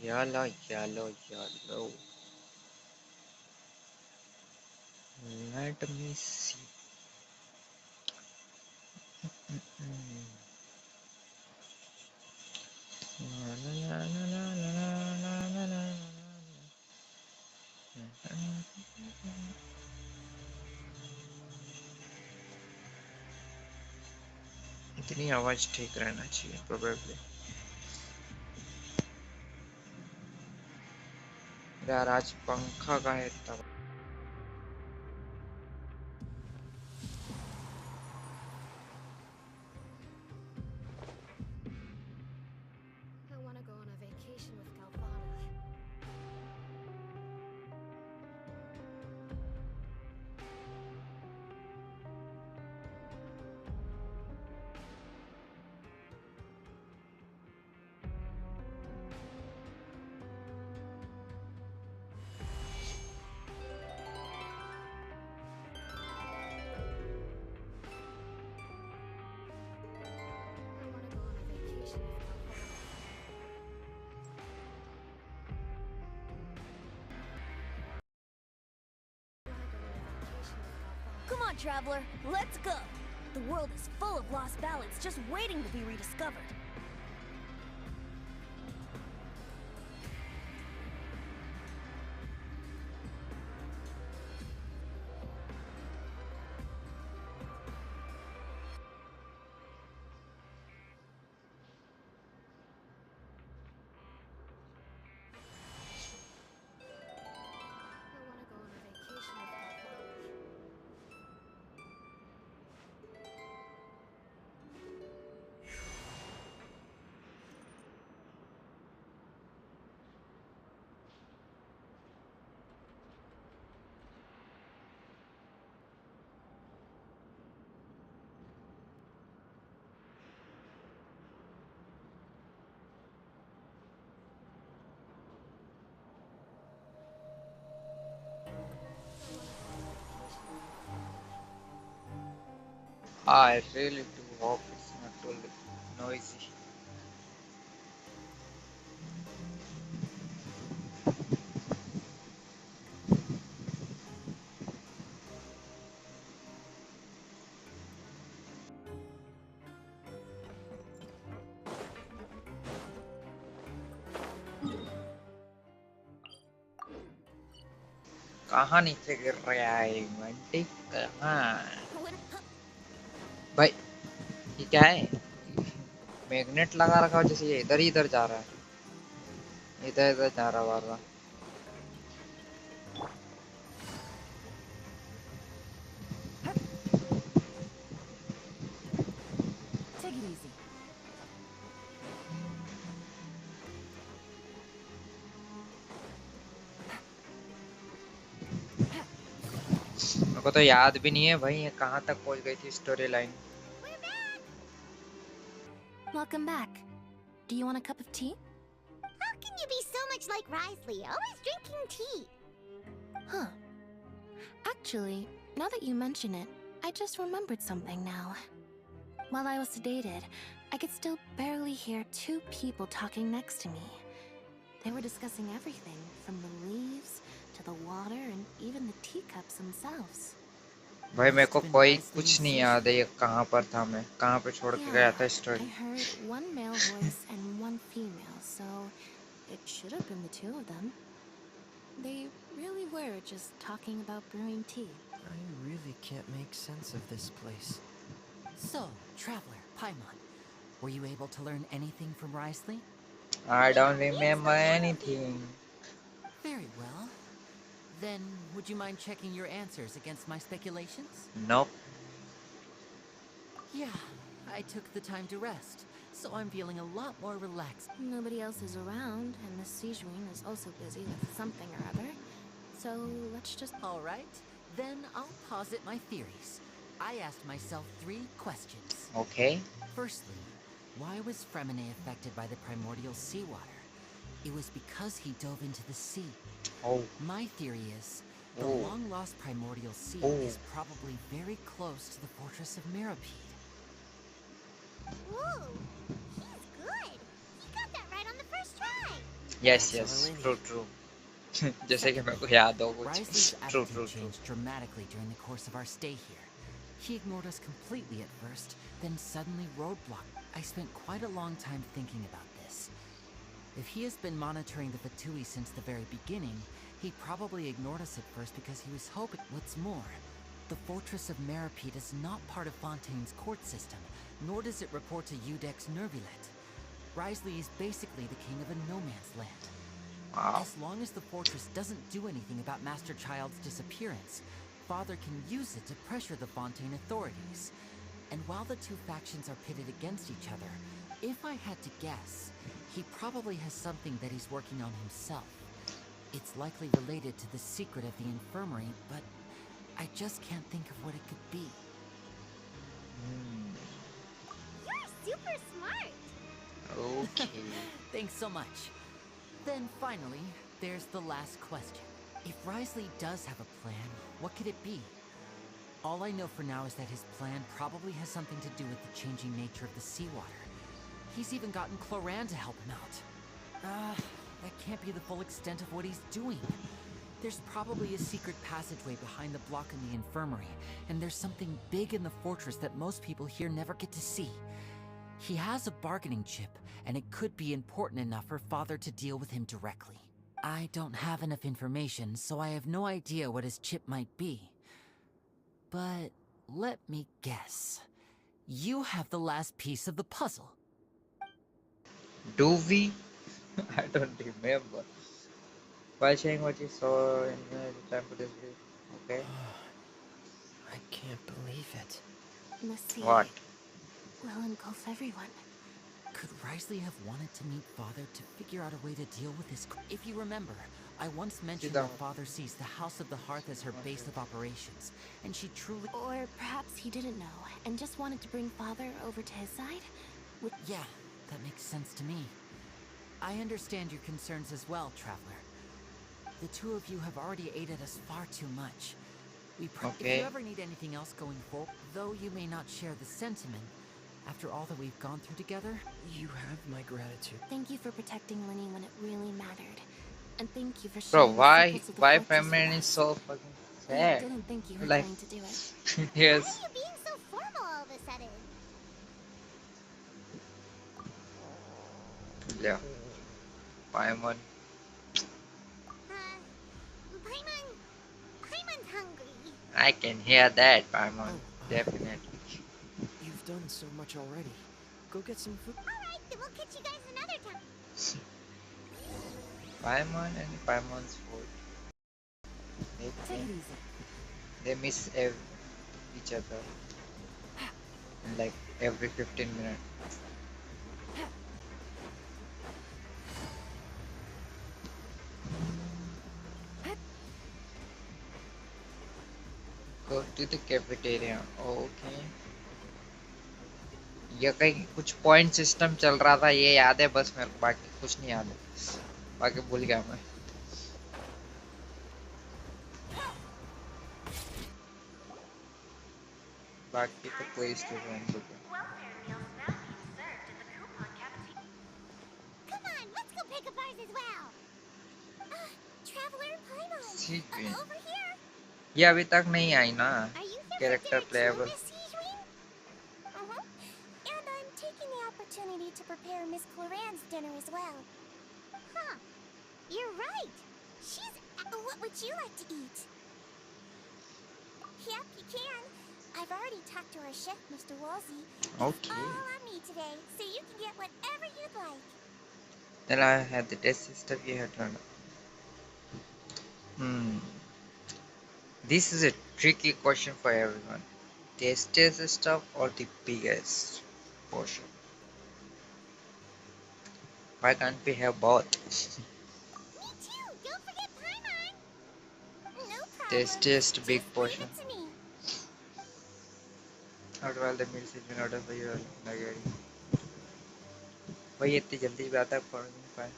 Yellow, yellow, yellow. Let me see. इतनी आवाज ठीक रहना चाहिए प्रोबेबली। यार आज पंखा का है तब। Come on, traveler, let's go! The world is full of lost ballads just waiting to be rediscovered. I really do hope it's not too noisy. कहाँ नीचे गिर रहा है घंटी कहाँ? भाई ये क्या है? मैग्नेट लगा रखा हो जैसे ये इधर ही इधर जा रहा है, इधर इधर जा रहा बार बार। Take it easy. मेरे को तो याद भी नहीं है भाई ये कहाँ तक पहुँच गई थी story line. Welcome back. Do you want a cup of tea? How can you be so much like Risley, always drinking tea? Huh. Actually, now that you mention it, I just remembered something now. While I was sedated, I could still barely hear two people talking next to me. They were discussing everything, from the leaves to the water and even the teacups themselves. भाई मेरे को कोई कुछ नहीं याद है ये कहाँ पर था, मैं कहाँ पे छोड़ के गया था I story. heard one male voice and one female, so it should have been the two of them. They really were just talking about brewing tea. I really can't make sense of this place. So, Traveler, Paimon, were you able to learn anything from Risley? I don't remember anything. Very well. Then, would you mind checking your answers against my speculations? Nope. Yeah, I took the time to rest, so I'm feeling a lot more relaxed. Nobody else is around, and the siege wing is also busy with something or other. So let's just... All right, then I'll posit my theories. I asked myself 3 questions. Okay. Firstly, why was Fremine affected by the primordial seawater? It was because he dove into the sea. Oh. My theory is, the Oh. long-lost primordial sea Oh. is probably very close to the fortress of Mirapede. Whoa, he's good. He got that right on the first try. Yes, That's yes. already- True, true. जैसे कि मेरे को याद हो कुछ. Risley's True, attitude true, true. changed dramatically during the course of our stay here. He ignored us completely at first, then suddenly roadblocked. I spent quite a long time thinking about this. If he has been monitoring the Fatui since the very beginning, he probably ignored us at first because he was hoping. What's more, the fortress of Mirapede is not part of Fontaine's court system, nor does it report to Udex Nervulet. Risley is basically the king of a no-man's land. Wow. As long as the fortress doesn't do anything about Master Child's disappearance, Father can use it to pressure the Fontaine authorities. And while the 2 factions are pitted against each other, if I had to guess, he probably has something that he's working on himself. It's likely related to the secret of the infirmary, but I just can't think of what it could be. You're super smart. Okay. Thanks so much. Then finally, there's the last question. If Risley does have a plan, what could it be? All I know for now is that his plan probably has something to do with the changing nature of the seawater. He's even gotten Cloran to help him out. That can't be the full extent of what he's doing. There's probably a secret passageway behind the block in the infirmary, and there's something big in the fortress that most people here never get to see. He has a bargaining chip, and it could be important enough for Father to deal with him directly. I don't have enough information, so I have no idea what his chip might be. But let me guess. You have the last piece of the puzzle. Do we? I don't remember. While sharing what you saw in the time for this video. Okay. I can't believe it. The sea What? will engulf everyone. Could Risley have wanted to meet Father to figure out a way to deal with his... If you remember, I once mentioned that Father sees the House of the Hearth as her base of operations, and she truly... Or perhaps he didn't know and just wanted to bring Father over to his side? Yeah, that makes sense to me. I understand your concerns as well, Traveler. The 2 of you have already aided us far too much. If Okay. you ever need anything else going forward, though you may not share the sentiment, after all that we've gone through together... You have my gratitude. Thank you for protecting Winnie when it really mattered. And thank you for Bro, sharing the why secrets of the why fortress with feminine us. is so fucking I sad? didn't think you were Like- going to do it. Why Yes. are you being so formal all of a sudden? Yeah. Paimon. Paimon's hungry. I can hear that, Paimon. Oh, Definitely. You've done so much already. Go get some food. Alright, then we'll catch you guys another time. Paimon and Paimon's food. Take They, it easy. they miss each other. In like every 15 minutes. Go to the cafeteria. Okay. ये कहीं कुछ point system चल रहा था, ये याद है बस मेरे को, बाकी कुछ नहीं याद है, बाकी भूल गया मैं. बाकी तो कोई स्टूडेंट हो गया. Come on, let's go pick up ours as well. Traveler Paimon. Siege. Over here. ये अभी तक नहीं आई ना. Are you here Character for dinner playable. too, Miss Siegewing? Uh-huh. And I'm taking the opportunity to prepare Miss Cloran's dinner as well. Huh. You're right. She's... what would you like to eat? Yep, you can. I've already talked to our chef, Mr. Wolsey. Okay. All on me today, so you can get whatever you'd like. Then I had the test stuff you had done. This is a tricky question for everyone. Tastiest stuff or the biggest portion? Why can't we have both? Me too. Don't forget Paimon. No problem. Tastiest big Just leave portion. it to me. Out while the meal is in order for you again. भाई इतनी जल्दी भी आता है forming पाए.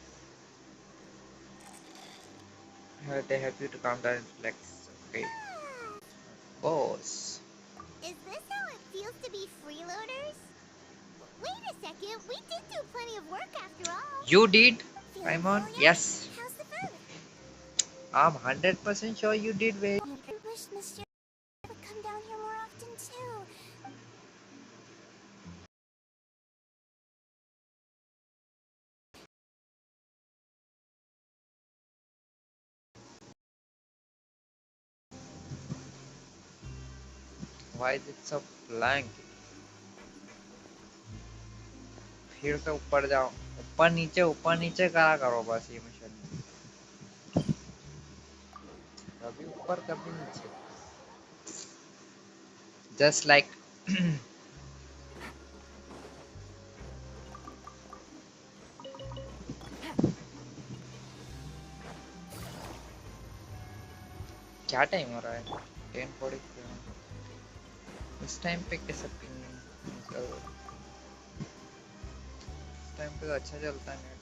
They help you to calm down and relax. Okay. Boss. Is this how it feels to be freeloaders? Wait a second, we did do plenty of work after all. You did? Feeling I'm on. full yet? Yes. How's the food? I'm 100% sure you did very. I wish Mr. would come down here more often too. Why is it so blank? फिर से ऊपर जाओ. ऊपर नीचे करा करो बस ये मिशन. कभी ऊपर कभी नीचे. Just like क्या टाइम हो रहा है? 10:43. इस टाइम पे कैसे पिंग? इस टाइम पे तो अच्छा चलता है नेट.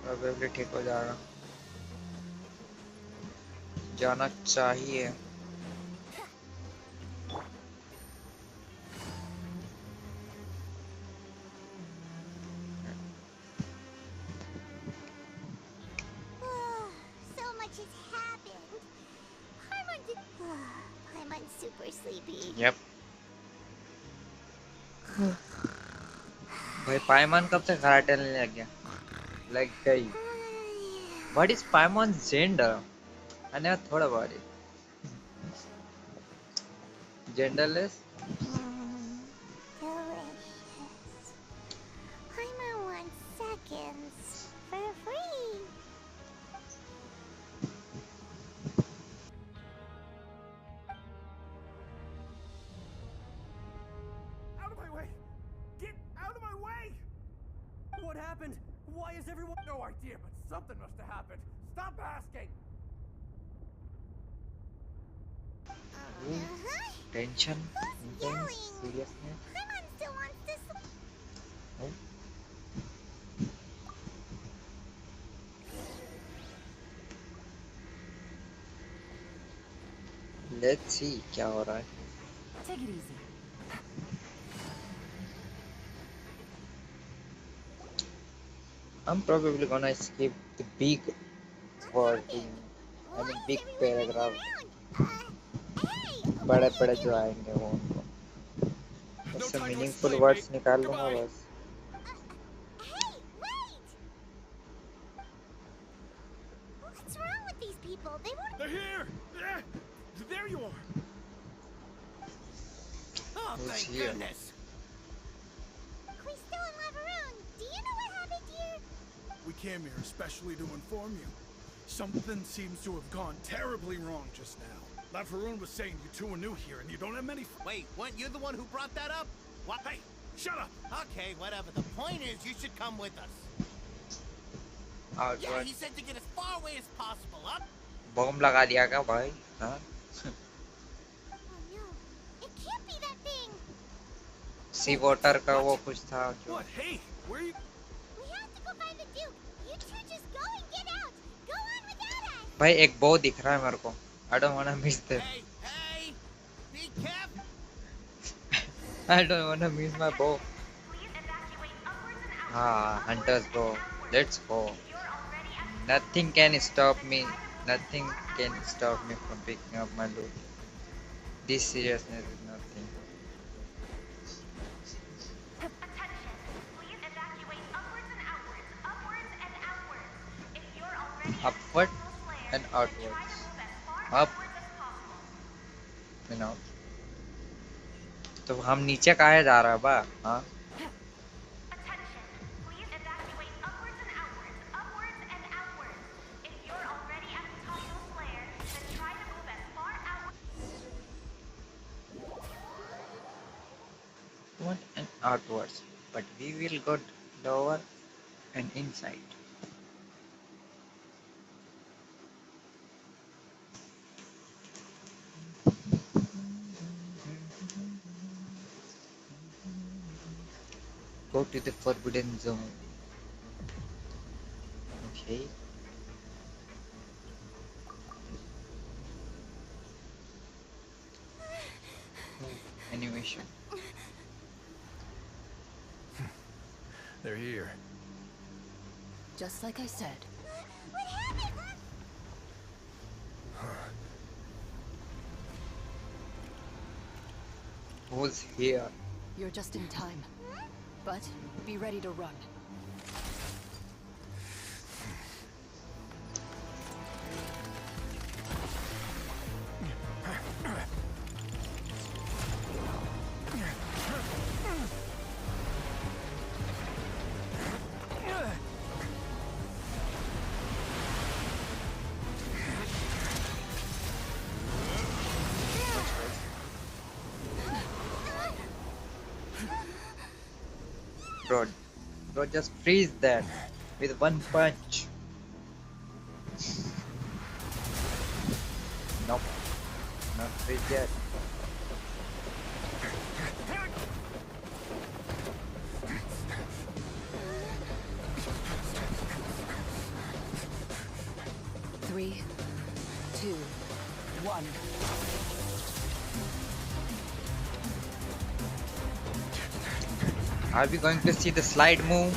प्रोबेबली ठीक हो जाएगा. जाना चाहिए. So much has happened. Paimon's super sleepy. Yep. भाई पाइमन कब से कराटे लग गया? Like गई. What is Paimon's gender? I never thought about it. Genderless? Delicious. Paimon wants seconds for free. Out of my way! Get out of my way! What happened? Why is everyone... No idea, but something must have happened. Stop asking! Tension? Who's Intense? yelling? Seriousness? Paimon still wants to sleep. Oh. Let's see क्या हो रहा है. Take it easy. I'm probably gonna skip the big wording. I mean big paragraph. बड़े बड़े जो आएंगे वो उनको. उससे मीनिंगफुल वर्ड्स निकाल लूंगा बस. Hey, wait! What's wrong with these people? They won't. They're here! There you are! Oh, Who's thank here? goodness! Quisto and Lavaroon, do you know what happened here? We came here especially to inform you. Something seems to have gone terribly wrong just now. Lafaroon was saying you two are new here and you don't have many... Wait, weren't you the one who brought that up? What? Hey, shut up! Okay, whatever. The point is, you should come with us. Yeah, Outward. he said to get as far away as possible. Up? Bomb लगा दिया क्या भाई? हाँ? Oh no, it can't be that thing. Sea water का वो कुछ था जो. What? Hey, where are you... We have to go find the Duke. You two just go and get out. Go on without us. भाई एक बो दिख रहा है मेरे को. I don't wanna miss them. Hey, hey! Be careful! I don't wanna miss my bow. Ah, hunter's bow. Let's go. Nothing can stop me. Nothing can stop me from picking up my loot. This seriousness is nothing. Upward and outwards. Up and out. तो हम नीचे काहे जा रहा है बा? हाँ? Upward and outwards, but we will go lower and inside. Go to the forbidden zone. Okay. Animation. They're here. Just like I said. What happened? Who's here? You're just in time. But be ready to run. Bro, just freeze that with one punch. Nope, not freeze yet. Three, two, one. Are we going to see the slide move?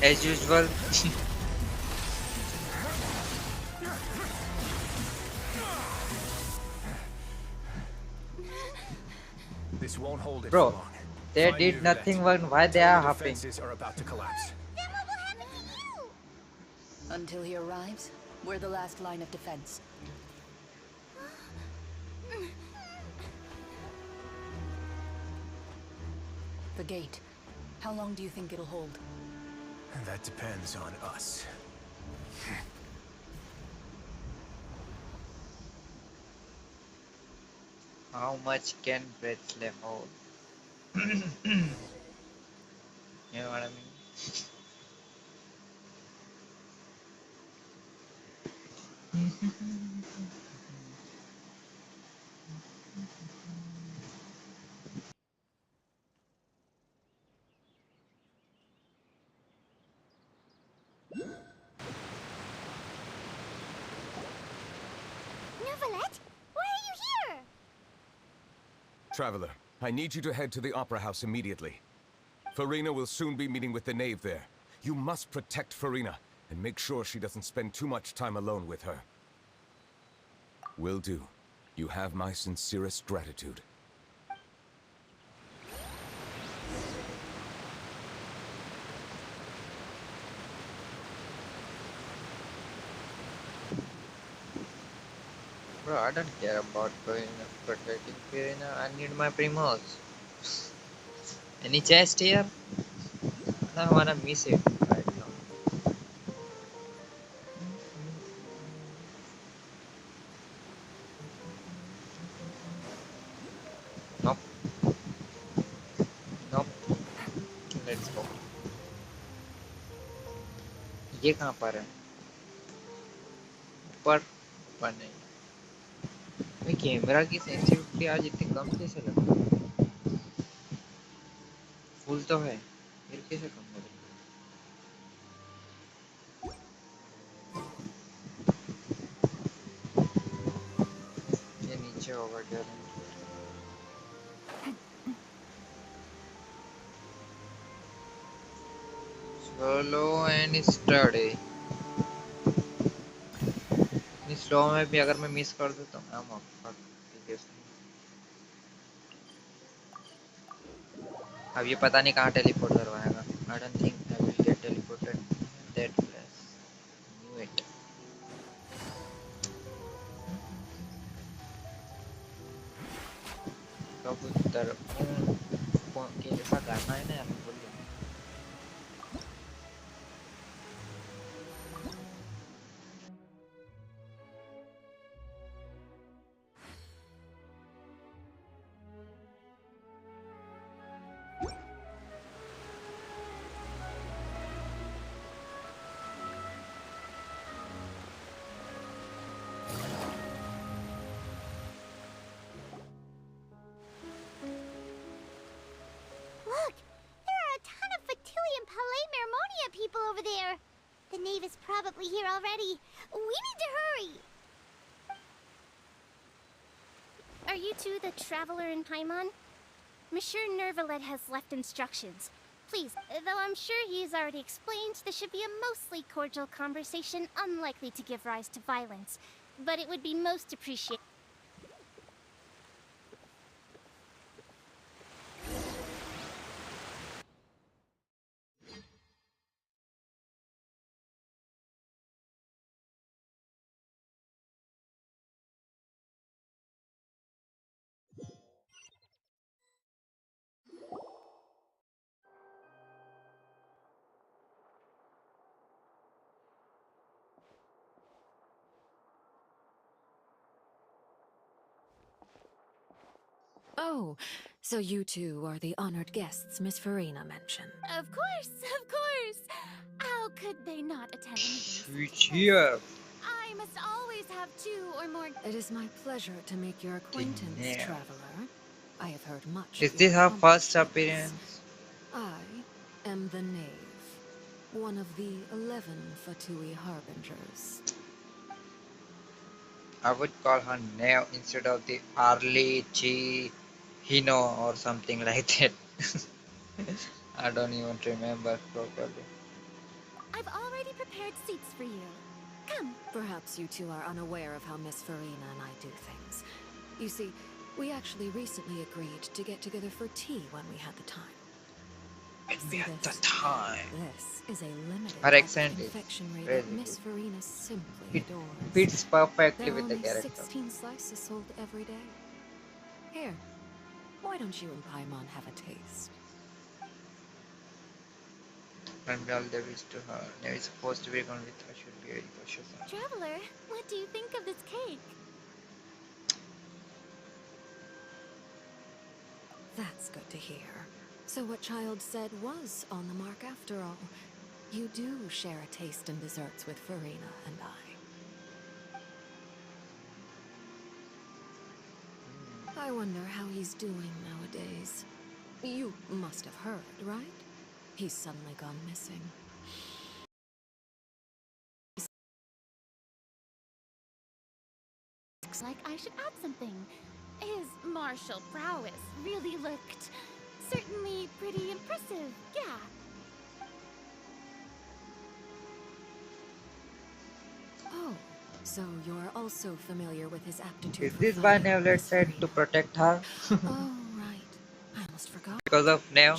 As usual. This won't hold it Bro, for long. they Find did new nothing village. wrong. Why they Tell are the hopping? defenses are about to collapse. Then what will happen to you? Until he arrives, we're the last line of defense. The gate. How long do you think it'll hold? That depends on us. How much can Bretzley hold? You know what I mean? Neuvillette, why are you here? Traveler, I need you to head to the Opera House immediately. Farina will soon be meeting with the knave there. You must protect Farina, and make sure she doesn't spend too much time alone with her. Will do. You have my sincerest gratitude. Bro, I don't care about protecting Firina. I need my primos. Any chest here? I don't wanna miss it right now. Nope. Nope. Let's go. ये कहाँ पर है? ऊपर नहीं। भाई camera की sensitivity आज इतनी कम कैसे लग रही है? फुल तो है, फिर कैसे कम हो रही है? ये नीचे होगा क्या? Slow and steady. इतनी स्लो में भी अगर मैं मिस कर देता हूँ, I'm fuck. अब ये पता नहीं कहाँ टेलीपोर्ट करवाएगा. I don't think I will get teleported that place. Knew it. कबूतर कौन के जैसा गाना है ना यार, बोलिए. The knave is probably here already. We need to hurry. Are you two the traveler in Paimon? Monsieur Nervalet has left instructions. Please, though I'm sure he's already explained, this should be a mostly cordial conversation, unlikely to give rise to violence. But it would be most appreciated. Oh, so you two are the honored guests Miss Farina mentioned. Of course, of course. How could they not attend a meeting Which such as here? this? I must always have 2 or more. It is my pleasure to make your acquaintance, Yeah. traveler. I have heard much. Is of this your her first accomplishments. appearance? I am the Knave, one of the 11 Fatui Harbingers. I would call her Neo instead of the Arlie G Hino or something like that. I don't even remember properly. I've already prepared seats for you. Come. Perhaps you two are unaware of how Miss Farina and I do things. You see, we actually recently agreed to get together for tea when we had the time. When we See had the this? time. This is a limited Her accent is confectionery really that Miss good. Farina simply It adores. fits perfectly There are with the only character. 16 slices sold every day. Here, why don't you and Paimon have a taste? And all the wish to her. Neo is supposed to be gone with her. Should be very cautious. Traveler, what do you think of this cake? That's good to hear. So what Child said was on the mark after all. You do share a taste in desserts with Farina and I wonder how he's doing nowadays. You must have heard, right? He's suddenly gone missing. Looks like I should add something. His martial prowess really looked certainly pretty impressive, yeah. Oh, so you're also familiar with his aptitude Is for this why fighting, Neo Miss said to Farina? protect her? Oh, right. I almost forgot. Because of Neo?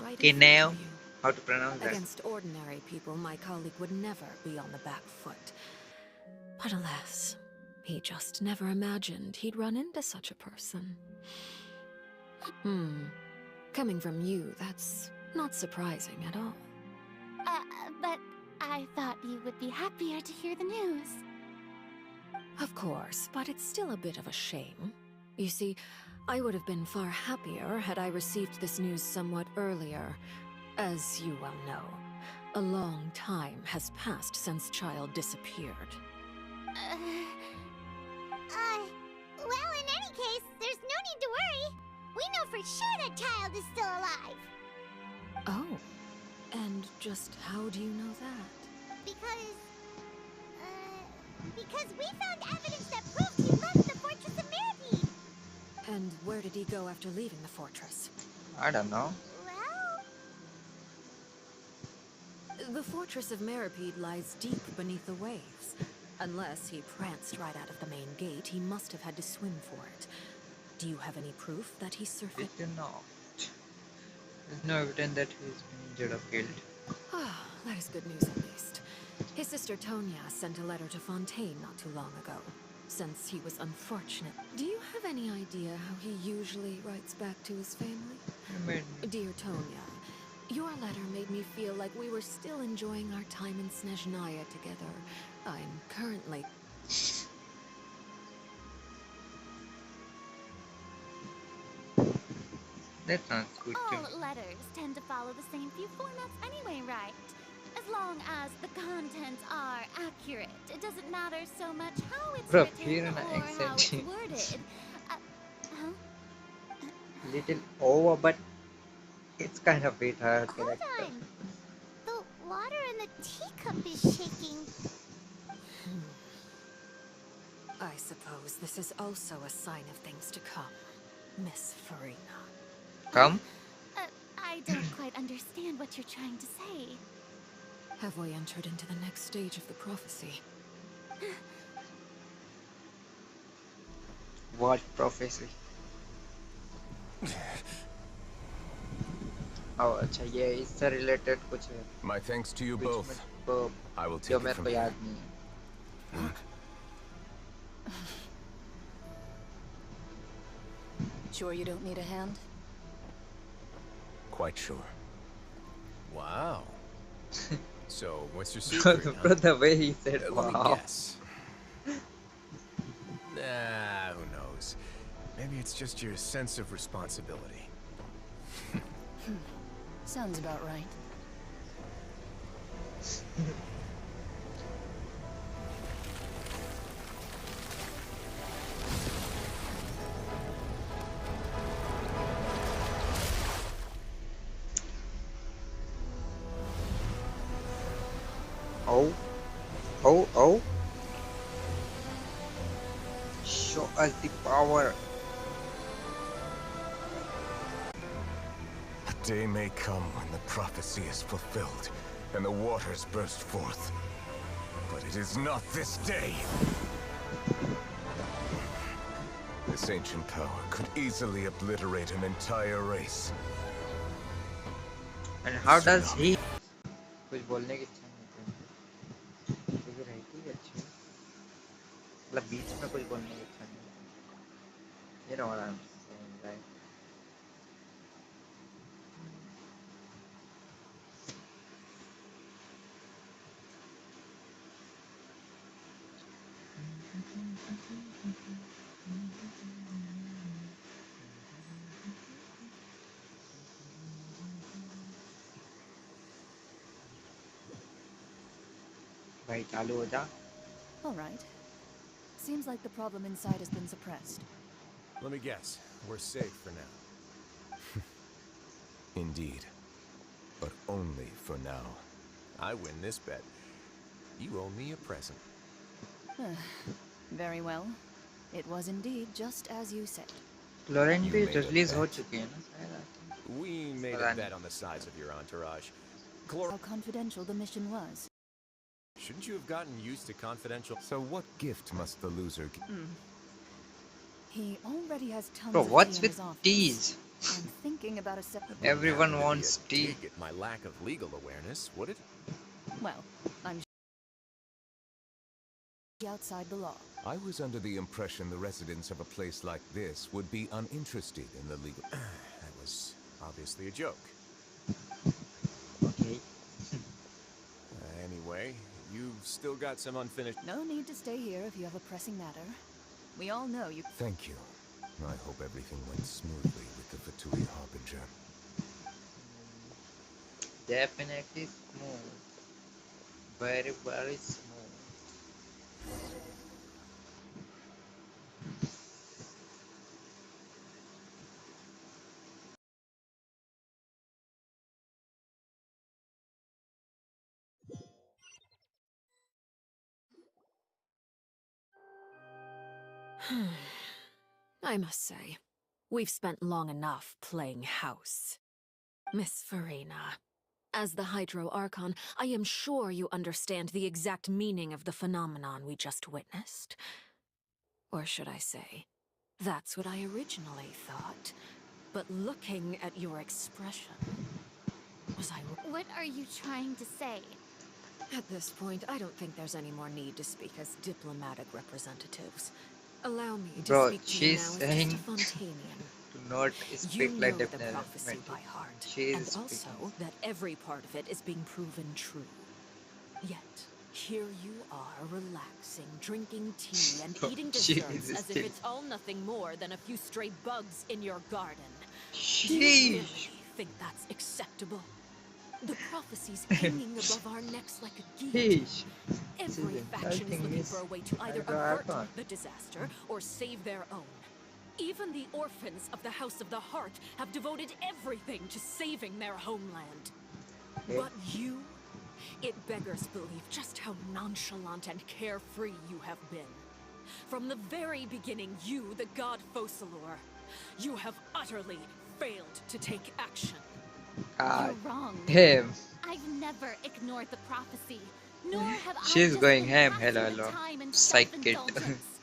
Right Okay, in front Neo. of you. How to pronounce that? Against ordinary people, my colleague would never be on the back foot. But alas, he just never imagined he'd run into such a person. Coming from you, that's not surprising at all. But I thought you would be happier to hear the news. Of course, but it's still a bit of a shame. You see, I would have been far happier had I received this news somewhat earlier. As you well know, a long time has passed since Child disappeared. Well, in any case, there's no need to worry. We know for sure that Child is still alive. Oh, and just how do you know that? Because we found evidence that proves he left the Fortress of Mirapede. And where did he go after leaving the fortress? I don't know. Well, The Fortress of Mirapede lies deep beneath the waves. Unless he pranced right out of the main gate, he must have had to swim for it. Do you have any proof that he surfed Did it? you know? There's no evidence that he's been injured or killed. Ah, that is good news at least. His sister Tonya sent a letter to Fontaine not too long ago. Since he was unfortunate, do you have any idea how he usually writes back to his family? You made me. Dear Tonya, your letter made me feel like we were still enjoying our time in Snezhnaya together. I'm currently... That sounds good to me. All letters tend to follow the same few formats anyway, right? As long as the contents are accurate, it doesn't matter so much how it's Bro, written here an or how it's accent. worded. Huh? Little over, but it's kind of bit hard hold character. on. The the teacup is shaking. I suppose this is also a sign of things to come, Miss Farina. Come. I don't quite understand what you're trying to say. Have we entered into the next stage of the prophecy? What prophecy? Oh, अच्छा ये इससे related कुछ है My thanks to you which both. को I will जो take it मेरे from को here. याद नहीं है. Sure you don't need a hand? Quite sure. Wow. So, what's your secret? Bro, Huh? the way he said Let me wow. guess. Nah, who knows? Maybe it's just your sense of responsibility. Sounds about right. Oh, oh, oh. Show us the power. A day may come when the prophecy is fulfilled and the waters burst forth. But it is not this day. This ancient power could easily obliterate an entire race. And how does he? कुछ बोलने की इच्छा नहीं थी. क्योंकि रहती है अच्छी. मतलब बीच में कुछ बोलने की इच्छा नहीं. You know what I'm saying, right? भाई चालू हो जा. All right. Seems like the problem inside has been suppressed. Let me guess. We're safe for now. Indeed. But only for now. I win this bet. You owe me a present. Very well. It was indeed just as you said. Florent You भी made a release हो bet. चुकी है ना शायद. We made a bet on the size of your entourage. How confidential the mission was. Shouldn't you have gotten used to confidential? So what gift must the loser get? He already has tons Bro, of what's tea in with his office. teas? I'm thinking about a separate. Everyone Happen to be wants a tea. dig at my lack of legal awareness, would it? Well, I'm outside the law. I was under the impression the residents of a place like this would be uninterested in the legal... That was obviously a joke. Okay. Anyway, you've still got some unfinished... No need to stay here if you have a pressing matter. We all know you. Thank you. I hope everything went smoothly with the Fatui Harbinger. Definitely smooth. Very, very smooth. I must say, we've spent long enough playing house. Miss Farina, as the Hydro Archon, I am sure you understand the exact meaning of the phenomenon we just witnessed. Or should I say, that's what I originally thought. But looking at your expression, was I... What are you trying to say? At this point, I don't think there's any more need to speak as diplomatic representatives. Allow me to Bro, speak to you she's now as saying just a Fontanian. Do not You speak know like the definitely. prophecy by heart, She and is also speaking. that every part of it is being proven true. Yet, here you are relaxing, drinking tea, and Oh, eating she desserts is as if still- it's all nothing more than a few stray bugs in your garden. Do you Sheesh. really think that's acceptable? The prophecy's hanging above our necks like a guillotine. Sheesh. Every is faction is insulting looking Miss for a way to either Hydro avert Archon. the disaster or save their own. Even the orphans of the House of the Heart have devoted everything to saving their homeland. Okay. But you It beggars belief just how nonchalant and carefree you have been. From the very beginning, you, the god Focalor, you have utterly failed to take action. God You're wrong. damn. I've never ignored the prophecy, nor have I She's just going been ham. passing Hello, the hello. time in Psych kid. self-indulgence.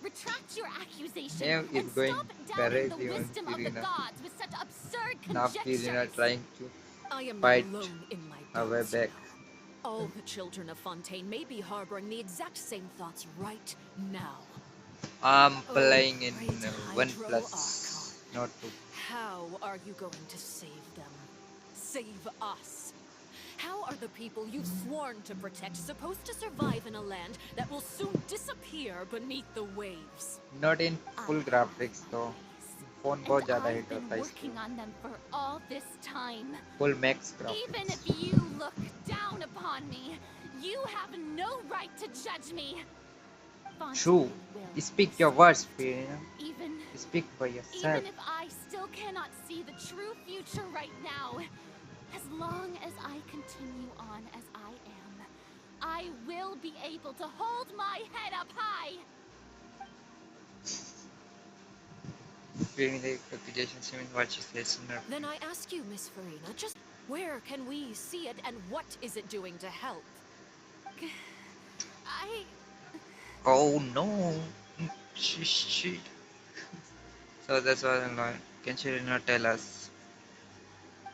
Retract your accusation Ham is and going stop doubting the crazy on wisdom of the Firina. gods with such absurd Now Firina conjectures. trying to I am fight not alone in my her way doubts, you back. know. All the children of Fontaine may be harboring the exact same thoughts right now. I'm Oh, playing in great Hydro 1+, Archon. not 2. How are you going to save them? Save us? How are the people you've sworn to protect supposed to survive in a land that will soon disappear beneath the waves? Not in full graphics though. Phone बहुत ज़्यादा I've hit been होता है working इसलिए. on them for all this time. Full max Even graphics. if you look down upon me, you have no right to judge me. True. Fontaine will Speak your words, Firina. Even Speak for yourself. if I still cannot see the true future right now, as long as I continue on as I am, I will be able to hold my head up high. Feeling the accusations mean what she says in her. Then I ask you, Miss Farina, just where can we see it and what is it doing to help? Oh no! Shit. So that's what I'm going. Can she not tell us?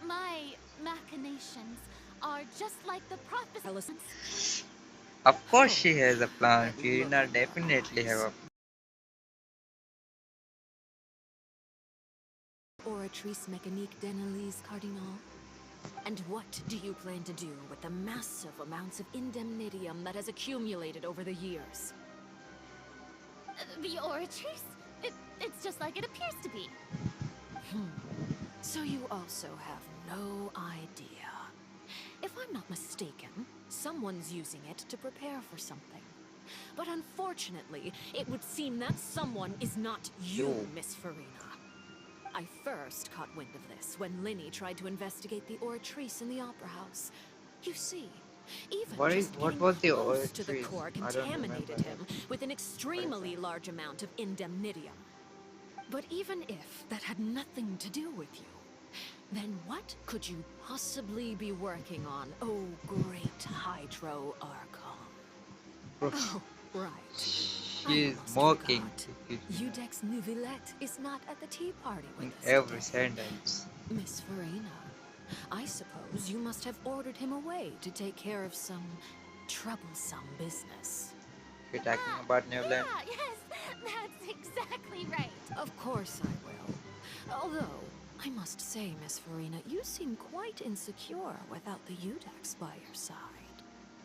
My machinations are just like the prophecy. Of course she has a plan. Firina definitely have a Oratrice mécanique d'analyse cardinal? And what do you plan to do with the massive amounts of indemnitium that has accumulated over the years? The Oratrice? It's just like it appears to be. So you also have no idea. If I'm not mistaken, someone's using it to prepare for something. But unfortunately, it would seem that someone is not you, Miss Farina. I first caught wind of this when Linny tried to investigate the Oratrice in the Opera House. You see, even What was the close to the Oratrice? core I don't contaminated remember him with an extremely large amount of indemnitium. But even if that had nothing to do with you, then what could you possibly be working on, oh great Hydro Archon? Oh, right. She's mocking. Udex Nouvillette is not at the tea party with In us every today. sentence. Miss Farina, I suppose you must have ordered him away to take care of some troublesome business. You're talking about Neverland? Yeah, yes, that's exactly right. Of course I will. Although, I must say, Miss Farina, you seem quite insecure without the Udex by your side.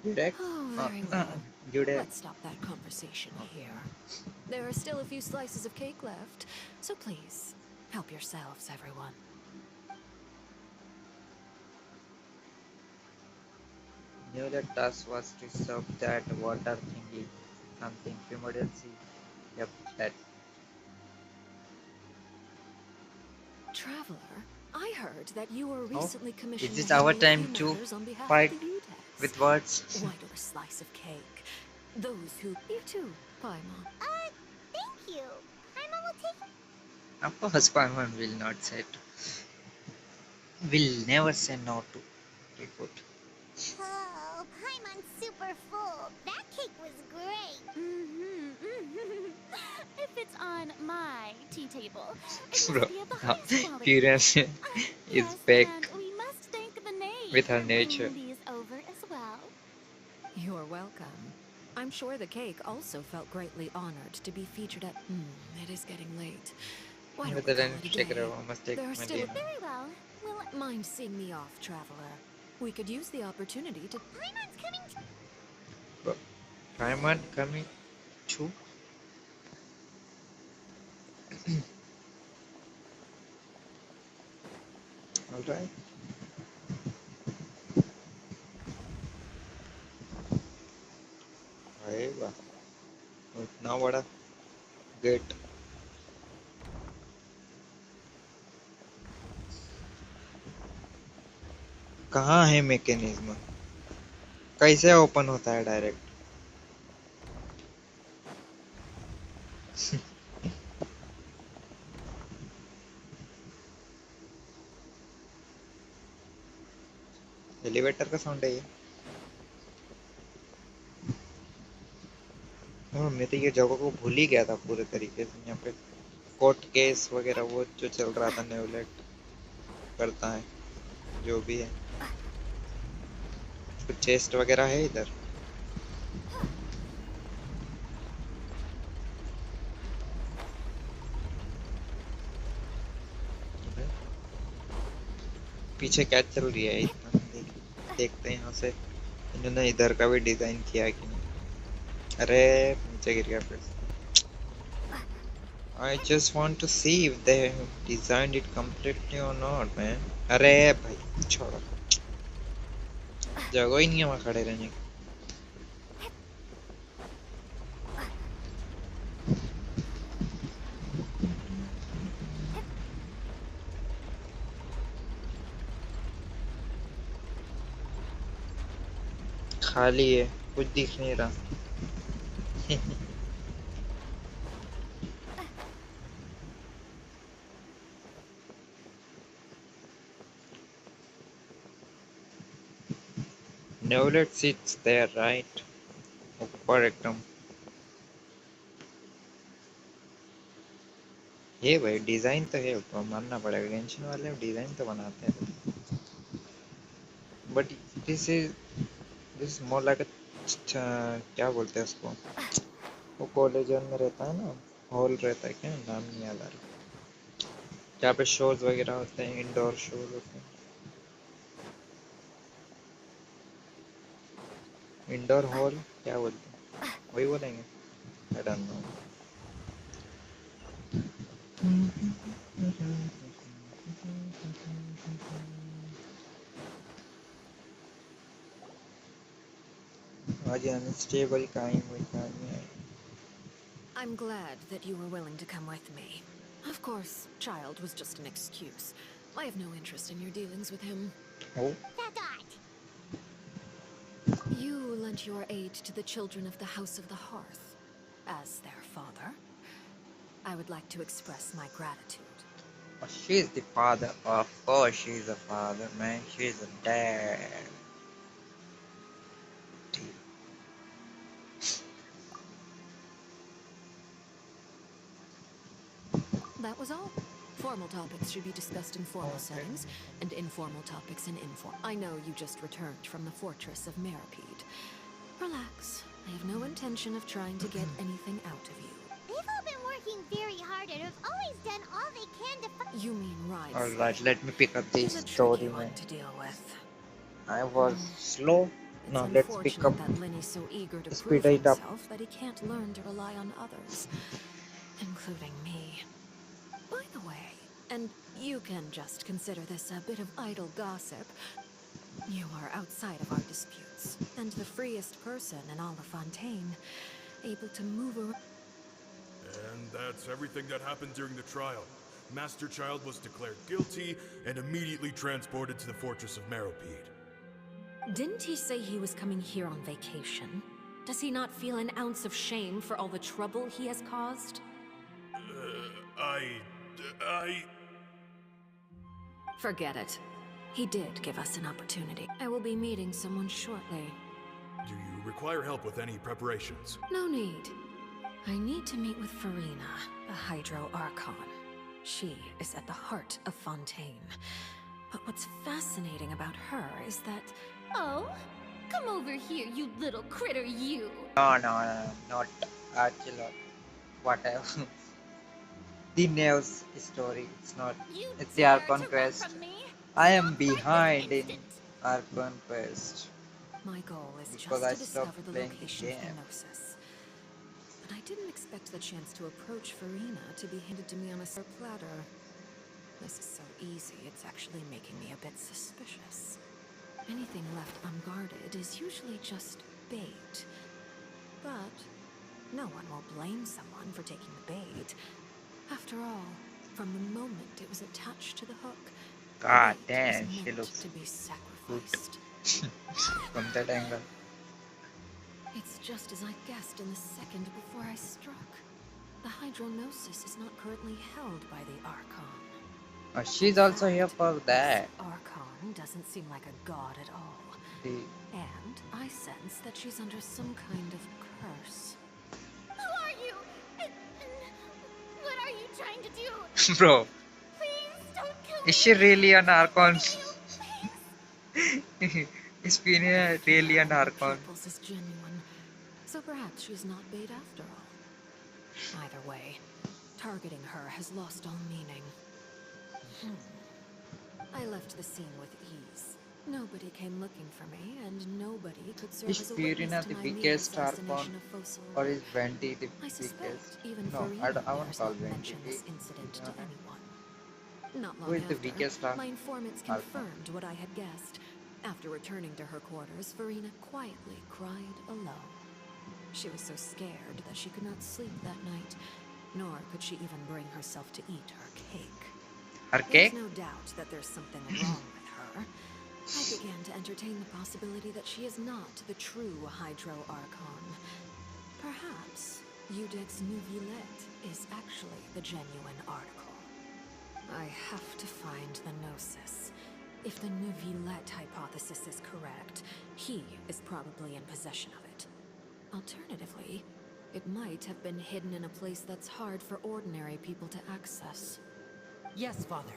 Udex? Oh, very well. Udex. Let's stop that conversation here. There are still a few slices of cake left, so please, help yourselves, everyone. Knew the task was to serve that water thingy. Something emergency. Yep, that. Traveler, I heard that you were recently commissioned is it to our handle a time few to matters on behalf fight of the Udex? with words? Why do a slice of cake? Those who... You too, Paimon. Thank you. Paimon will take... Of course, Paimon will not say to. Will never say no to food. Oh, Paimon's super full. That cake was great. If it's on my tea table, it Bro, must be of the highest quality. Purance is Yes, back and we must thank the knave with her for nature. bringing these over as well. You're welcome. I'm sure the cake also felt greatly honored to be featured at... it is getting late. Why don't we But call then it a take it day? over. I must take There are my still... dinner. Very well. Will Mind seeing me off, Traveler? We could use the opportunity to... Paimon's coming to... Bro, Paimon coming too? Alright. अरे वाह इतना बड़ा gate कहाँ है mechanism कैसे open होता है direct? Elevator का साउंड है ये। मैं तो ये जगह को भूल ही गया था पूरे तरीके से। यहाँ पे कोर्ट केस वगैरह वो जो चल रहा था, नेवलेट करता है जो भी है। कुछ चेस्ट वगैरह है इधर? पीछे क्या चल रही है इतना? देखते हैं यहाँ से इन्होंने इधर का भी डिजाइन किया है कि नहीं। अरे नीचे गिर गया फिर। I just want to see if they designed it completely or not, man. अरे भाई छोड़ो, जगह ही नहीं है वहाँ खड़े रहने की। खाली है, कुछ दिख नहीं रहा। Nevlet sits there, right? ऊपर एकदम। ये भाई डिजाइन तो है, ऊपर मानना पड़ेगा। गेंशिन वाले डिजाइन तो बनाते हैं, बट दिस मोर लाइक क्या बोलते हैं उसको, वो कॉलेज में रहता है ना, हॉल रहता है, क्या नाम नहीं याद आ रहा, जहाँ पे शोज वगैरह होते हैं, इंडोर शोज होते हैं। इंडोर हॉल क्या बोलते हैं, वही बोलेंगे, आई डोंट नो। आज अनस्टेबल काइम हुई कहानी है। I'm glad that you were willing to come with me. Of course, child was just an excuse. I have no interest in your dealings with him. Oh. You lent your aid to the children of the House of the Hearth. As their father, I would like to express my gratitude. Oh, she's the father. Of course she's a father, man. She's a dad. That was all. Formal topics should be discussed in formal settings, and informal topics in informal. I know you just returned from the fortress of Meripede. Relax. I have no intention of trying to get anything out of you. They've all been working very hard and have always done all they can to. You mean rides? Alright, let me pick up this It's a story, tricky man. one to deal with. I was slow. It's Now let's pick unfortunate up. that Lenny's so eager to Speed prove it up. himself that he can't learn to rely on others, including me. By the way, and you can just consider this a bit of idle gossip, you are outside of our disputes, and the freest person in all of Fontaine, able to move around. And that's everything that happened during the trial. Master Child was declared guilty and immediately transported to the Fortress of Meripede. Didn't he say he was coming here on vacation? Does he not feel an ounce of shame for all the trouble he has caused? I... Forget it. He did give us an opportunity. I will be meeting someone shortly. Do you require help with any preparations? No need. I need to meet with Farina, the Hydro Archon. She is at the heart of Fontaine. But what's fascinating about her is that... Oh, come over here, you little critter, you. No, not Archon. Whatever. The Neos story. It's not. It's the Archon quest. I am behind in Archon quest. My goal is because just I to stopped discover the playing location the of game. Gnosis. But I didn't expect the chance to approach Farina to be handed to me on a silver platter. This is so easy, it's actually making me a bit suspicious. Anything left unguarded is usually just bait. But no one will blame someone for taking the bait. After all, from the moment it was attached to the hook, God the bait damn, was she meant looks to be sacrificed. from that angle. just as I guessed in the second before I struck. The hydronosis is not currently held by the Archon. Oh, she's also here for that. Archon doesn't seem like a god at all. And I sense that she's under some kind of curse. Who are you? And what are you trying to do? Bro, Please don't kill me. is she really an Archon? Is Phoenix really an Archon? Pupils is genuine, so perhaps she's not bait after all. Either way, targeting her has lost all meaning. I left the scene with ease. Nobody came looking for me, and nobody could serve Is as a Purina witness to the my biggest mere Archon, assassination of Fossil. or is Venti the I suspect biggest? even No, Farina I won't dares call not Venti. mention this incident to anyone. Not long Who is the after, biggest my informants Archon? confirmed what I had guessed. After returning to her quarters, Farina quietly cried alone. She was so scared that she could not sleep that night, nor could she even bring herself to eat her cake. Her cake? There's no doubt that there's something wrong with her. I began to entertain the possibility that she is not the true Hydro Archon. Perhaps Udex Nuvillette is actually the genuine article. I have to find the Gnosis. If the Nuvillette hypothesis is correct, he is probably in possession of it. Alternatively, it might have been hidden in a place that's hard for ordinary people to access. Yes, Father.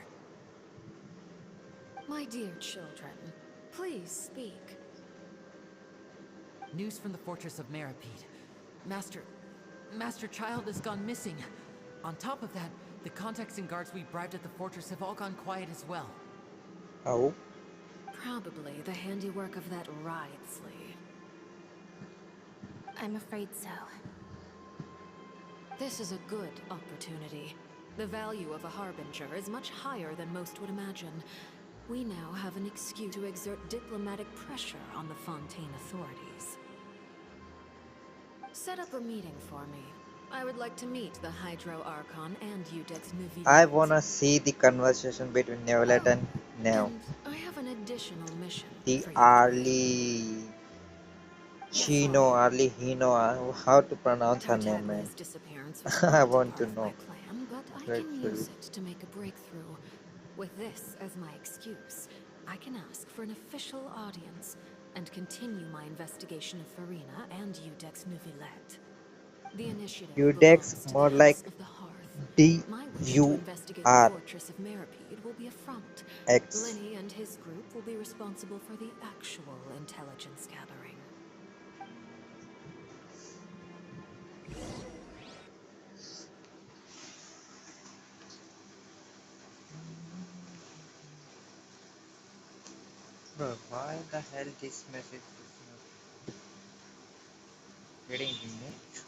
My dear children, please speak. News from the fortress of Meripede. Master Child has gone missing. On top of that, the contacts and guards we bribed at the fortress have all gone quiet as well. Oh? Probably the handiwork of that Wriothesley. I'm afraid so. This is a good opportunity. The value of a Harbinger is much higher than most would imagine. We now have an excuse to exert diplomatic pressure on the Fontaine authorities. Set up a meeting for me. I would like to meet the Hydro Archon and Udex Nuvillette. I wanna see the conversation between Neuvillette and Neo. And I have an additional mission The for you. early Hino, how to pronounce her name, man. Tartaglia's disappearance was I not want part to of know. my plan, but I can Gratefully. use it to make a breakthrough. With this as my excuse, I can ask for an official audience and continue my investigation of Farina and Udex Nuvillette. The initiative belongs Udex to more the like House of the Hearth. D My wish to U investigate the R fortress of Meripede will be a front. X. Lenny and his group will be responsible for the actual intelligence gathering. Bro, why the hell this message is not getting removed?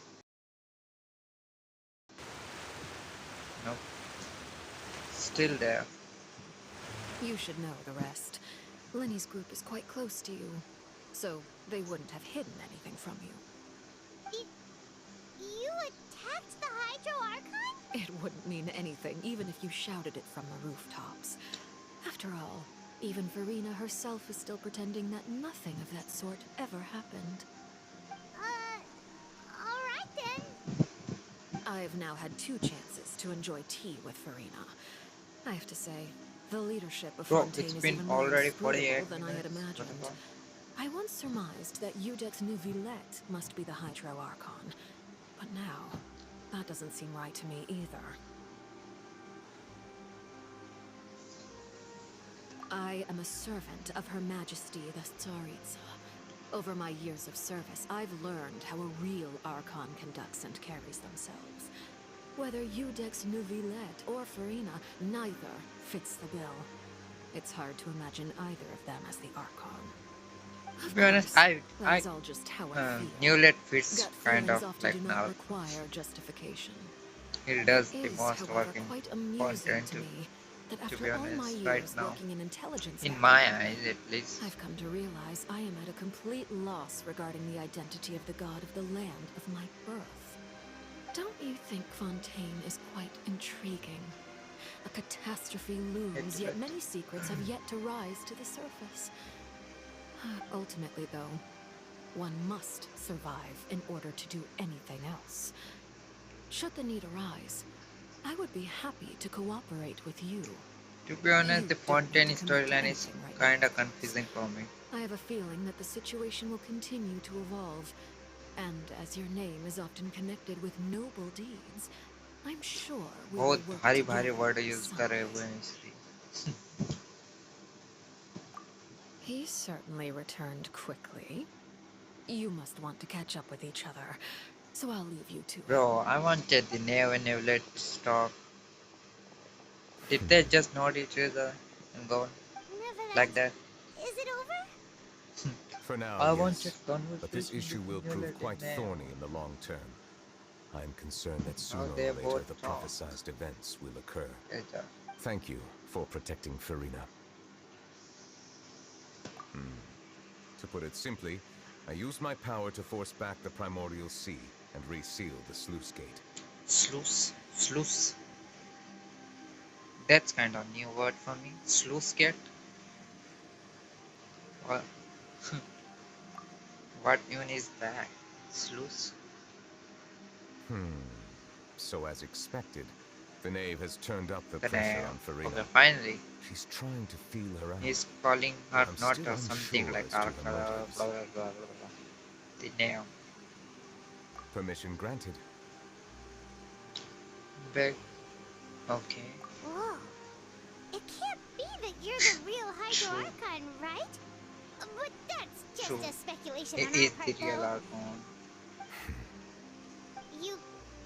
Nope. Still there. You should know the rest. Lenny's group is quite close to you, so they wouldn't have hidden anything from you. You attacked the Hydro Archon? It wouldn't mean anything, even if you shouted it from the rooftops. After all, even Farina herself is still pretending that nothing of that sort ever happened. Alright then. I've now had 2 chances to enjoy tea with Farina. I have to say, the leadership of Bro, Fontaine it's is been even more already inscrutable 48 than I had minutes. imagined. I once surmised that Udex Nuvillette must be the Hydro Archon, but now, that doesn't seem right to me either. I am a servant of Her Majesty the Tsaritsa. Over my years of service, I've learned how a real Archon conducts and carries themselves. Whether Udex Nuvillette or Farina, neither fits the bill. It's hard to imagine either of them as the Archon. To be honest, That's all just how I feel. Newlet fits Gut kind feelings of often like do not now. require justification. He does It the is, most however, work in quite amusing content, to me that to after be all my honest, years right now. working in intelligence In gathering, my eyes, at least. I've come to realize I am at a complete loss regarding the identity of the god of the land of my birth. Don't you think Fontaine is quite intriguing? A catastrophe looms, yet many secrets have yet to rise to the surface. Ultimately, though, one must survive in order to do anything else. Should the need arise, I would be happy to cooperate with you. To be honest, You the don't need Fontaine to commit to storyline is anything right kinda now. confusing for me. I have a feeling that the situation will continue to evolve, and as your name is often connected with noble deeds, I'm sure we will बहुत work भारी together word use कर रहे someday. हुए हैं इसलिए. He certainly returned quickly. You must want to catch up with each other, so I'll leave you to it. Bro, I wanted the Never Neverlet stop. Did they just nod each other and go like that? Is it over? For now, I wanted yes. But this conversation issue will between prove Neverlet quite and Neo. thorny in the long term. I am concerned that sooner Now or they later both the talk. prophesized events will occur. Later. Thank you for protecting Farina. To put it simply, I used my power to force back the primordial sea and reseal the sluice gate. Sluice? Sluice? That's kind of new word for me. Sluice gate? What? What even is that? Sluice? So as expected, the knave has turned up the The pressure name. on Farina. Okay, finally. She's trying to feel her out. He's calling her I'm not still something unsure like as to Archon, her blah, motives. blah, blah, blah, blah. The name. Permission granted. Big. Okay. Whoa. It can't be that you're the real Hydro Archon, right? But that's just True. a speculation It on our is part, the real though. Archon. You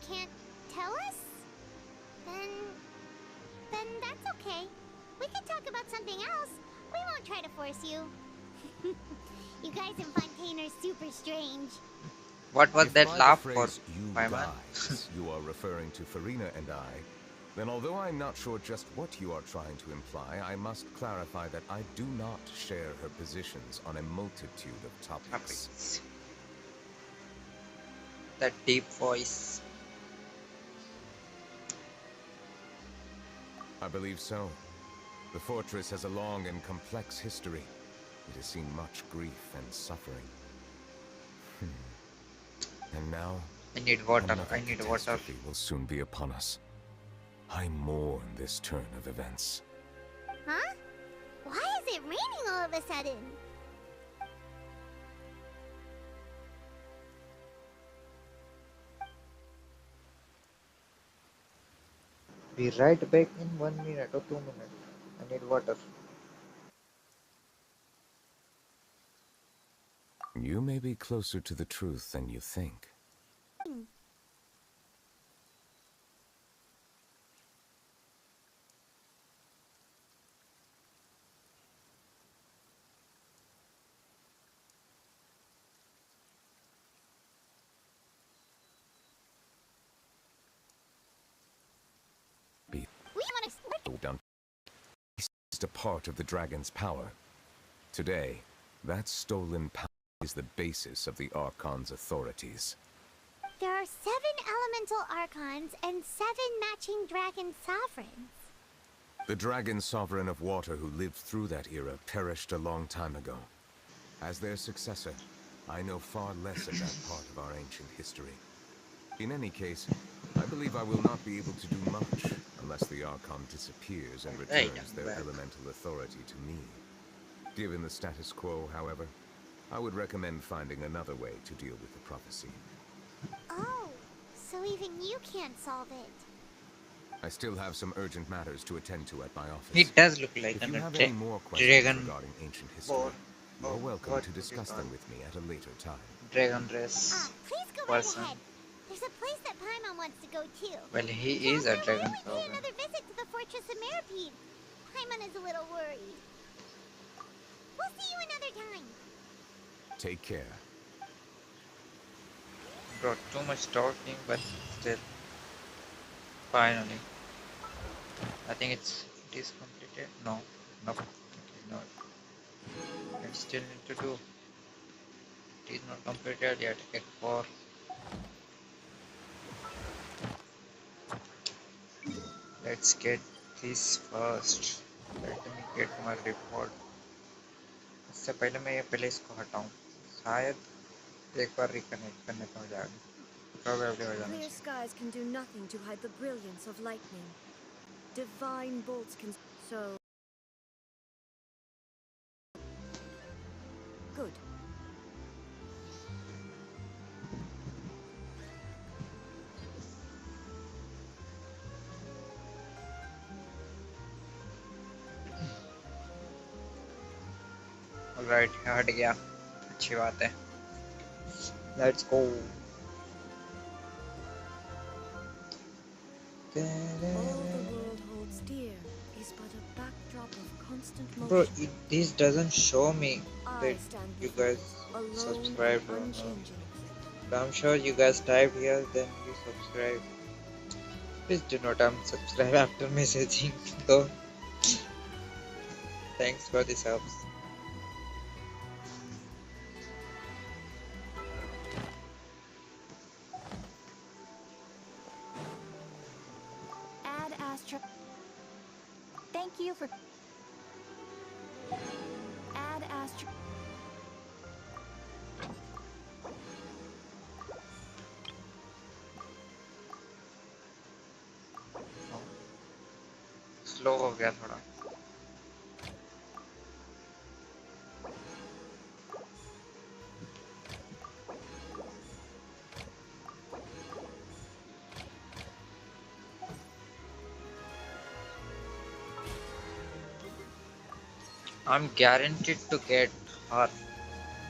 can't tell us? Then that's okay. We can talk about something else. We won't try to force you. You guys in Fontaine are super strange. What was If that by laugh the for, phrase, you Paimon? guys, you are referring to Farina and I, then although I'm not sure just what you are trying to imply, I must clarify that I do not share her positions on a multitude of topics. That deep voice. I believe so. The fortress has a long and complex history. It has seen much grief and suffering. And now, I need water. another I need water. catastrophe will soon be upon us. I mourn this turn of events. Huh? Why is it raining all of a sudden? Be right back in 1 minute or 2 minutes. I need water. You may be closer to the truth than you think. Done. It's a part of the dragon's power. Today, that stolen power is the basis of the Archon's authorities. There are 7 elemental archons and 7 matching dragon sovereigns. The dragon sovereign of water who lived through that era perished a long time ago. As their successor, I know far less of that part of our ancient history. In any case, I believe I will not be able to do much unless the Archon disappears and returns their elemental authority to me. Given the status quo, however, I would recommend finding another way to deal with the prophecy. Oh, so even you can't solve it. I still have some urgent matters to attend to at my office. He does look like if an you have any more questions dragon regarding ancient history, you're welcome to discuss them with me at a later time. Dragon dress. Please go person. right ahead. There's a place that Paimon wants to go too. Well, he is a dragon Pay sovereign. another visit to the Fortress of Meripede. Paimon is a little worried. We'll see you another time. Take care. Bro, too much talking, but still. Finally. I think it is completed. No. Nope. It is not. I still need to do. It is not completed yet. Act 4. Let's get this first. Let me get my report. इससे पहले मैं ये पहले इसको हटाऊं शायद एक बार reconnect करने पे हो जाएगा, प्रोबेबली हो जाना Clear चाहिए। skies can do nothing to hide the brilliance of lightning. Divine bolts can... So... Good. Right, हट गया, अच्छी बात है। Let's go. All the world holds dear is but a backdrop of constant Bro, motion. this doesn't show me I that stand you before guys it, alone subscribed and or not. unchanging. But I'm sure you guys typed here, then you subscribe. Please do not unsubscribe after messaging though. Thanks for the subs. Add Astro. Thank you for. Add Astro. Slow हो गया थोड़ा। I'm guaranteed to get her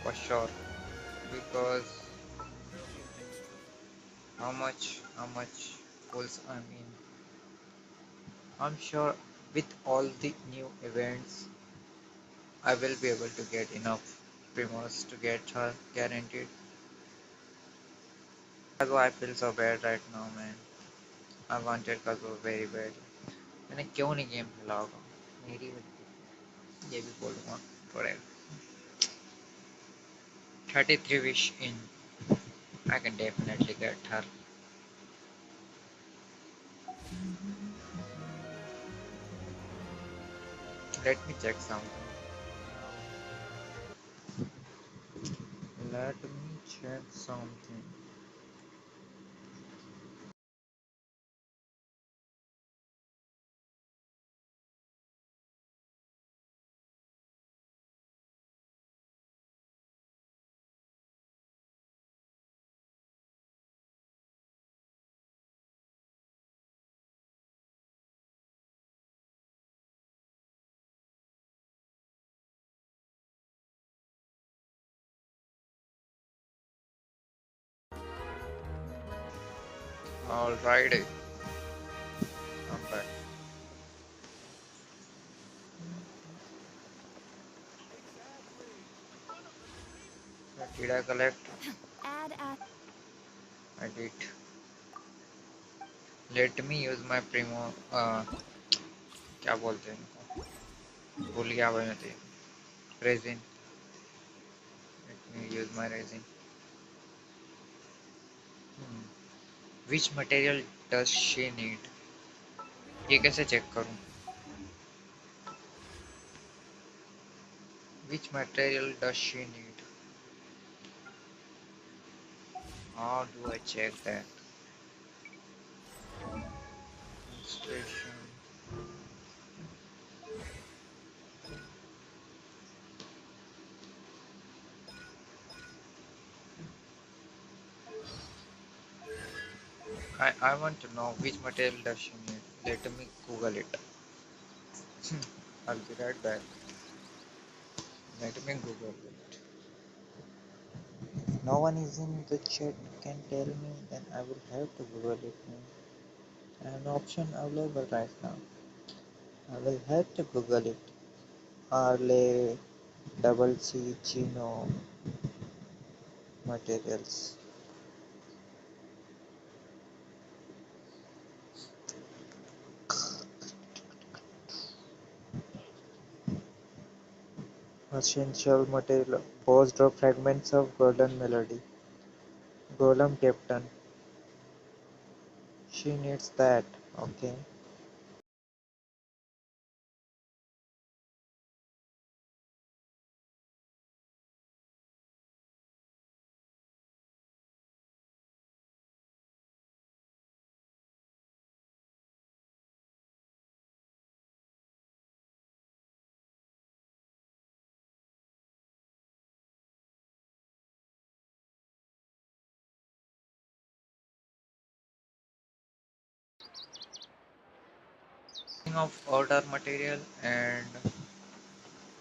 for sure, because how much pulls I'm in. I'm sure with all the new events I will be able to get enough primos to get her guaranteed. Kazu, I feel so bad right now, man. I wanted Kazu very bad. मैंने क्यों नहीं game खेला होगा, मेरी वजह, ये भी बोलूँगा थोड़े। 33 wish in, I can definitely get her. Let me check something. Let me check something. Alrighty, I'm back. Did I collect? Add Astro. I did. Let me use my primo. क्या बोलते हैं इनको? भूल गया भाई मैं तो। Resin. Let me use my resin. Which material does she need? ये कैसे चेक करूँ? Which material does she need? How do I check that? Illustration. I want to know which material does she need. Let me Google it. I'll be right back. Let me Google it. No one is in the chat can tell me, then I will have to Google it. An option available right now. I will have to Google it. Arle double C Chino materials. Essential material. Pose drop fragments of golden melody. Golem captain. She needs that. Okay. of order material and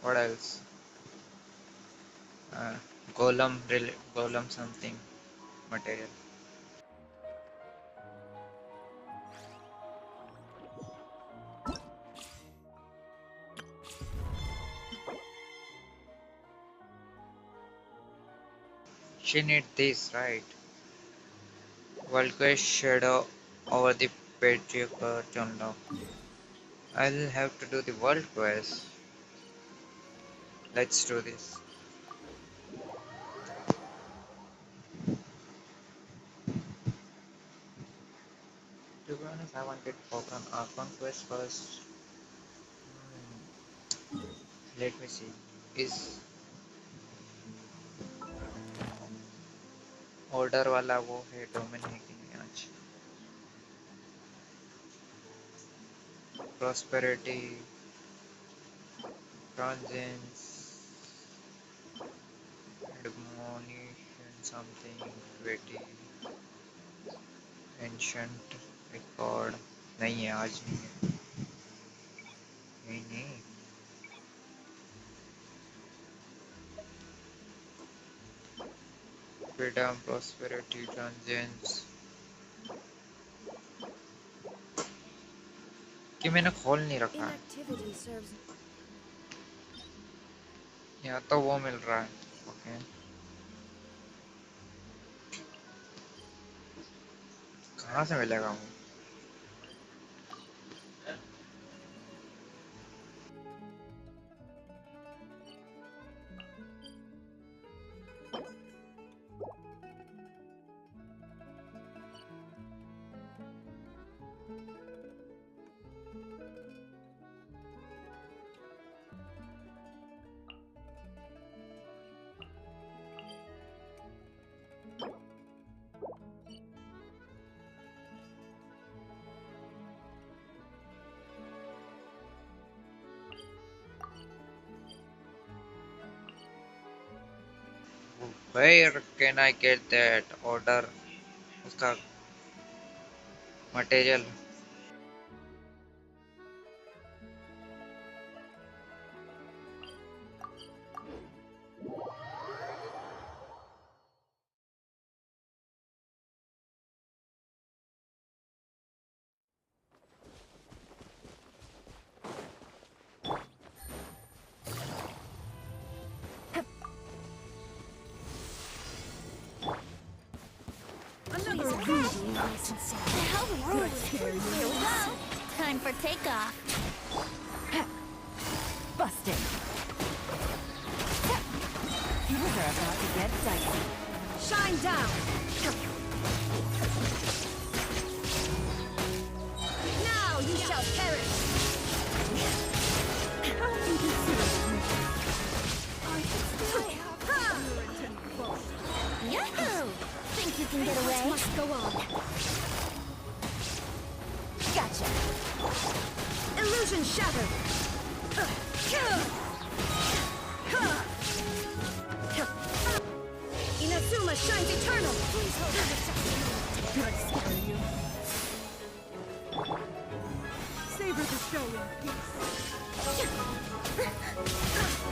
what else? Uh, golem something material. She need this, right? World quest shadow over the patriarch unlock. I'll have to do the world quest. Let's do this. To be honest, I wanted to focus on Archon quest first. Let me see. Is order वाला वो है domain है कि नहीं आज? Prosperity, transients, admonition something, witty, ancient record. नहीं है आज नहीं है. नहीं. Freedom, prosperity, transients. कि मैंने खोल नहीं रखा है. यहाँ तो वो मिल रहा है. ओके. कहाँ से मिलेगा वो? Where can I get that order? उसका material. Time for takeoff. Busted. Things are about to get dicey. Shine down. Now you shall perish. How inconsiderate. Yahoo! Think you can get away? Must go on. Gotcha. Illusion shattered. Inazuma shines eternal. Please hold on. Did I scare you? Savor the show in peace.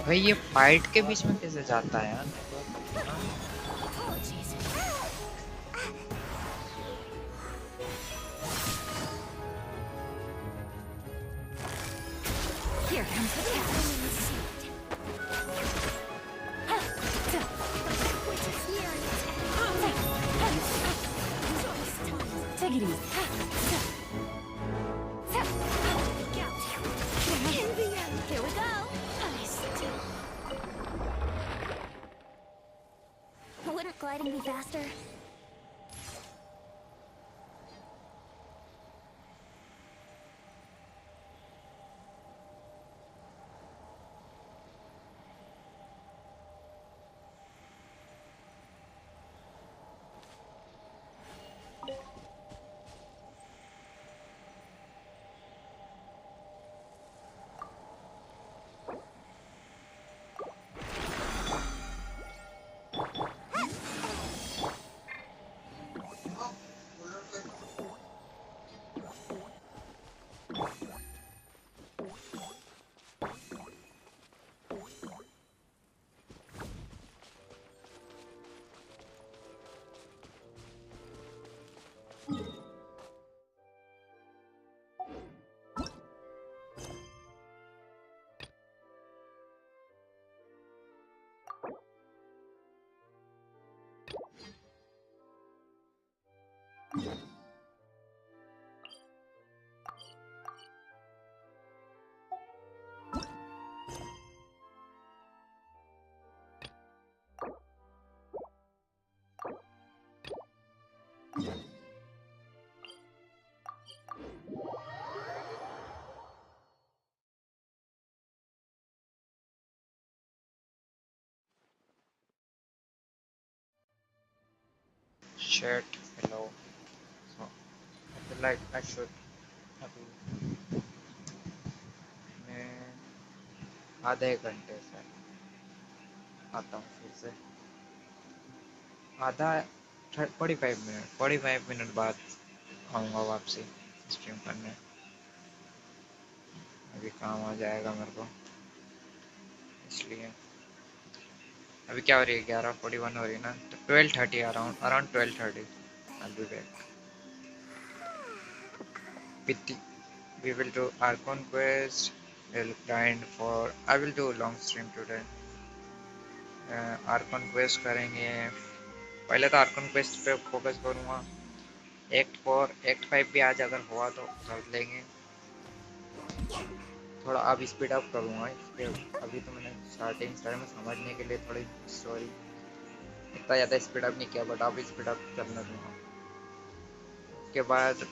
भाई ये fight के बीच में कैसे जाता है यार? Here comes the cat. Take it easy. Here we go. Wouldn't gliding be faster? Chat, hello. So, I feel like I should अभी मैं आधे घंटे से आता हूँ फिर से आधा 45 मिनट बाद आऊँगा वापसी स्ट्रीम करने। अभी काम आ जाएगा मेरे को इसलिए। अभी क्या हो रही है 11:41 हो रही है ना, तो 12:30 around 12:30 I'll be back. We will do Archon quest. We'll grind for. I will do long stream today. Archon quest करेंगे। पहले तो Archon quest पे फोकस करूँगा। Act 4, Act 5 भी आज अगर हुआ तो कर लेंगे। थोड़ा अब स्पीड अप करूँगा इसके। अभी तो मैंने स्टार्टिंग में समझने के लिए थोड़ी स्टोरी इतना ज़्यादा स्पीड अप नहीं किया, बट अब स्पीड अप करना दूँगा। उसके बाद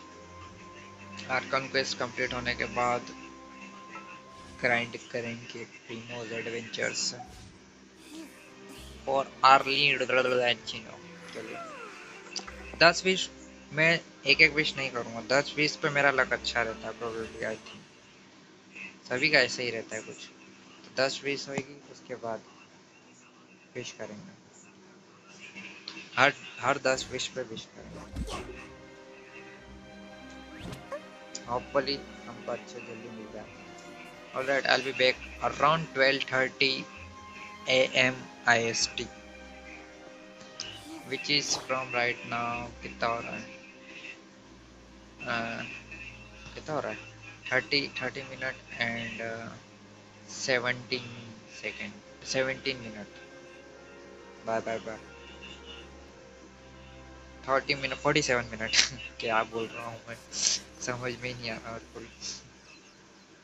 आर्कन क्वेस्ट कंप्लीट होने के बाद ग्राइंड करेंगे प्रीमोज एडवेंचर्स और चलिए 10 विश मैं एक विश नहीं करूँगा। 10 विश पे मेरा लक अच्छा रहता है प्रोबेबली। आई थिंक सभी का ऐसे ही रहता है कुछ। तो 10 विश होगी उसके बाद विश करेंगे। हर 10 विश पे विश करेंगे। होपफुली हमको अच्छे जल्दी मिल जाए। Alright, I'll be back around 12:30 AM IST, which is from right now कितना हो रहा है? कितना हो रहा है? 30 minute and 17 second, 17 minute. Bye. 30 minute 47 minute क्या बोल रहा हूँ मैं, समझ में ही नहीं आ रहा।